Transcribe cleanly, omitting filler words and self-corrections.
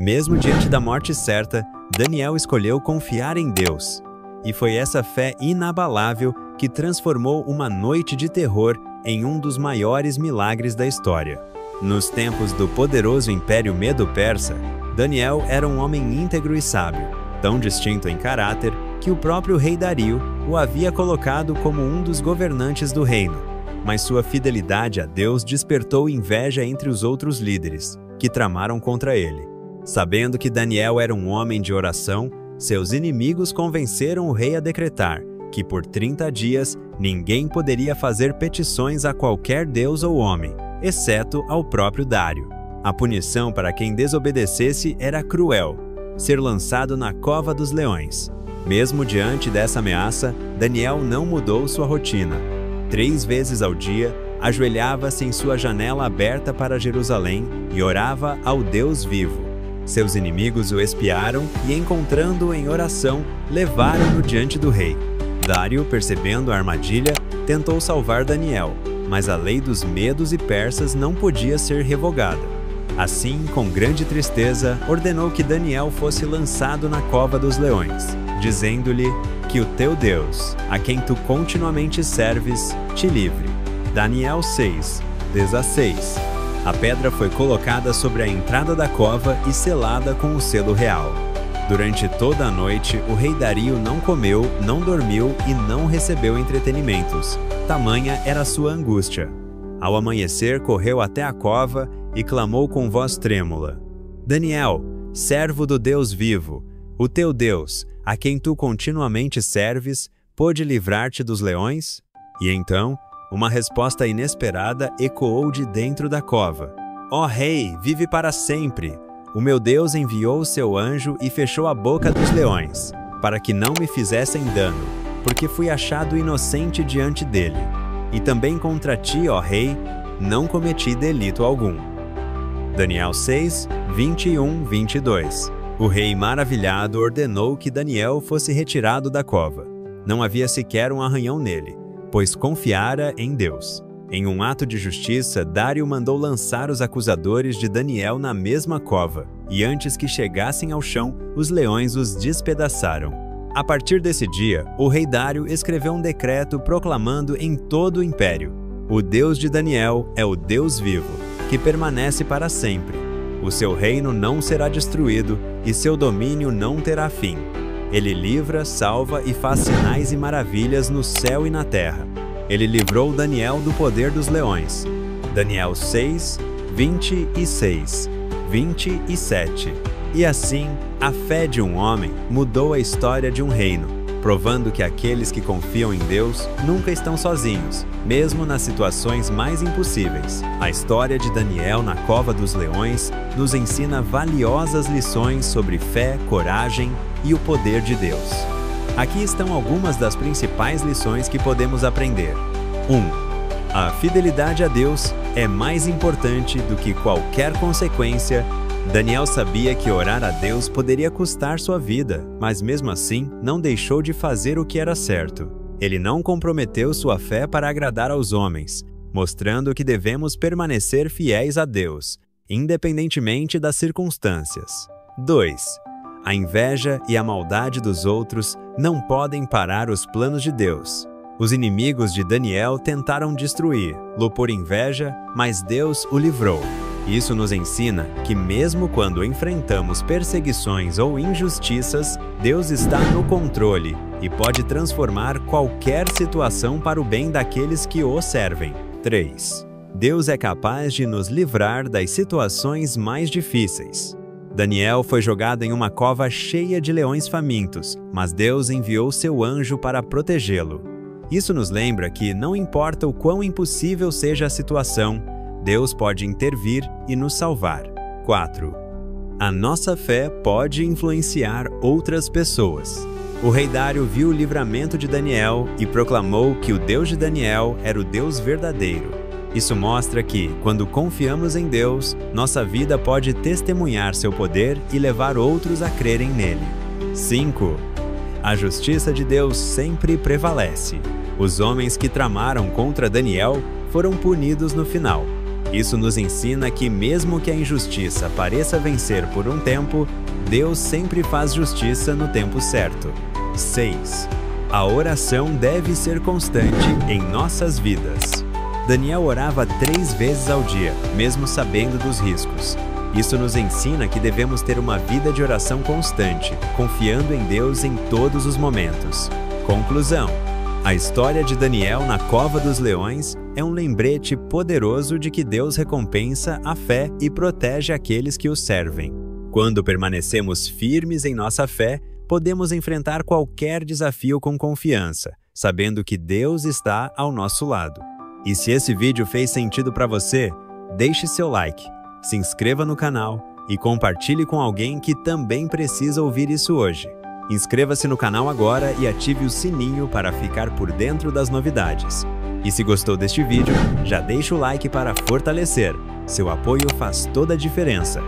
Mesmo diante da morte certa, Daniel escolheu confiar em Deus. E foi essa fé inabalável que transformou uma noite de terror em um dos maiores milagres da história. Nos tempos do poderoso Império Medo-Persa, Daniel era um homem íntegro e sábio, tão distinto em caráter que o próprio rei Dario o havia colocado como um dos governantes do reino. Mas sua fidelidade a Deus despertou inveja entre os outros líderes, que tramaram contra ele. Sabendo que Daniel era um homem de oração, seus inimigos convenceram o rei a decretar que por 30 dias ninguém poderia fazer petições a qualquer deus ou homem, exceto ao próprio Dário. A punição para quem desobedecesse era cruel: ser lançado na cova dos leões. Mesmo diante dessa ameaça, Daniel não mudou sua rotina. 3 vezes ao dia, ajoelhava-se em sua janela aberta para Jerusalém e orava ao Deus vivo. Seus inimigos o espiaram e, encontrando-o em oração, levaram-no diante do rei. Dário, percebendo a armadilha, tentou salvar Daniel, mas a lei dos medos e persas não podia ser revogada. Assim, com grande tristeza, ordenou que Daniel fosse lançado na cova dos leões, dizendo-lhe que o teu Deus, a quem tu continuamente serves, te livre. Daniel 6:16. A pedra foi colocada sobre a entrada da cova e selada com o selo real. Durante toda a noite, o rei Dario não comeu, não dormiu e não recebeu entretenimentos. Tamanha era sua angústia. Ao amanhecer, correu até a cova e clamou com voz trêmula: Daniel, servo do Deus vivo, o teu Deus, a quem tu continuamente serves, pôde livrar-te dos leões? E então, uma resposta inesperada ecoou de dentro da cova: Ó rei, vive para sempre! O meu Deus enviou o seu anjo e fechou a boca dos leões, para que não me fizessem dano, porque fui achado inocente diante dele. E também contra ti, ó rei, não cometi delito algum. Daniel 6:21-22. O rei, maravilhado, ordenou que Daniel fosse retirado da cova. Não havia sequer um arranhão nele, pois confiara em Deus. Em um ato de justiça, Dário mandou lançar os acusadores de Daniel na mesma cova, e antes que chegassem ao chão, os leões os despedaçaram. A partir desse dia, o rei Dário escreveu um decreto proclamando em todo o império: o Deus de Daniel é o Deus vivo, que permanece para sempre. O seu reino não será destruído e seu domínio não terá fim. Ele livra, salva e faz sinais e maravilhas no céu e na terra. Ele livrou Daniel do poder dos leões. Daniel 6:26-27. E assim, a fé de um homem mudou a história de um reino, provando que aqueles que confiam em Deus nunca estão sozinhos, mesmo nas situações mais impossíveis. A história de Daniel na cova dos leões nos ensina valiosas lições sobre fé, coragem e o poder de Deus. Aqui estão algumas das principais lições que podemos aprender. 1. A fidelidade a Deus é mais importante do que qualquer consequência. Daniel sabia que orar a Deus poderia custar sua vida, mas mesmo assim não deixou de fazer o que era certo. Ele não comprometeu sua fé para agradar aos homens, mostrando que devemos permanecer fiéis a Deus, independentemente das circunstâncias. 2. A inveja e a maldade dos outros não podem parar os planos de Deus. Os inimigos de Daniel tentaram destruí-lo por inveja, mas Deus o livrou. Isso nos ensina que mesmo quando enfrentamos perseguições ou injustiças, Deus está no controle e pode transformar qualquer situação para o bem daqueles que o servem. 3. Deus é capaz de nos livrar das situações mais difíceis. Daniel foi jogado em uma cova cheia de leões famintos, mas Deus enviou seu anjo para protegê-lo. Isso nos lembra que, não importa o quão impossível seja a situação, Deus pode intervir e nos salvar. 4. A nossa fé pode influenciar outras pessoas. O rei Dário viu o livramento de Daniel e proclamou que o Deus de Daniel era o Deus verdadeiro. Isso mostra que, quando confiamos em Deus, nossa vida pode testemunhar seu poder e levar outros a crerem nele. 5. A justiça de Deus sempre prevalece. Os homens que tramaram contra Daniel foram punidos no final. Isso nos ensina que mesmo que a injustiça pareça vencer por um tempo, Deus sempre faz justiça no tempo certo. 6. A oração deve ser constante em nossas vidas. Daniel orava 3 vezes ao dia, mesmo sabendo dos riscos. Isso nos ensina que devemos ter uma vida de oração constante, confiando em Deus em todos os momentos. Conclusão: a história de Daniel na cova dos leões é um lembrete poderoso de que Deus recompensa a fé e protege aqueles que o servem. Quando permanecemos firmes em nossa fé, podemos enfrentar qualquer desafio com confiança, sabendo que Deus está ao nosso lado. E se esse vídeo fez sentido para você, deixe seu like, se inscreva no canal e compartilhe com alguém que também precisa ouvir isso hoje. Inscreva-se no canal agora e ative o sininho para ficar por dentro das novidades. E se gostou deste vídeo, já deixa o like para fortalecer. Seu apoio faz toda a diferença.